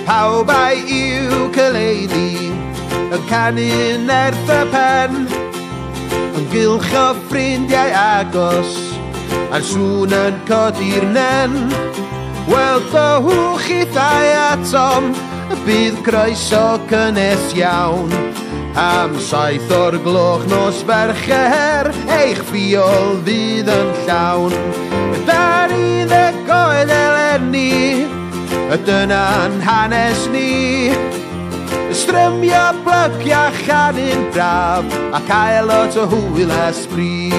pawb a'i Iwcaleli yn canu'n erth y pen, yn gylch o ffrindiau agos a'n sŵn yn codi'r nen. Wel, dohwch i ddau atom, bydd croeso cynnes iawn. Am 7 o'r gloch nos Fercher, eich fiol fydd yn llawn. Da ni ddegoedd eleni, dyna'n hanes ni. Strymio blygia chanu'n braf, a cael lot o hwyl a sbri.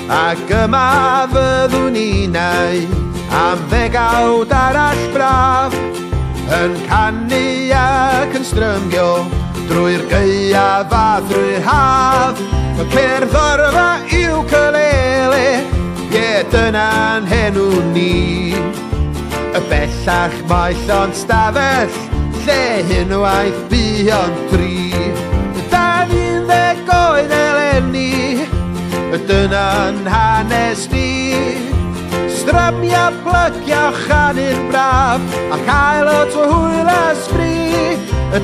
Ac yma fyddwn ni'n ei, am ddegawd arall braf, yn canu ac yn strymio drwy'r gaeaf a drwy'r haf. Y Gerddorfa Iwcaleli, dyna'n henw ni. Y bellach mae llon stafell, lle unwaith buon 3. Da ni'n ddegoedd eleni, dyna'n hanes ni. Strymio plygio chanu'n braf, a cael lot o hwyl a sbri.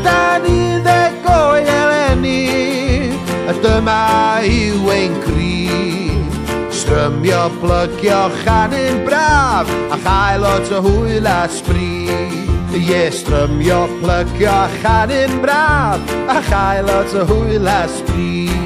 Da ni'n ddegoedd eleni, dyma yw ein cri. Strymio plygio chanu'n braf, a chael lot o hwyl a sbri. Strymio plygio chanu'n braf, a chael lot o hwyl a sbri.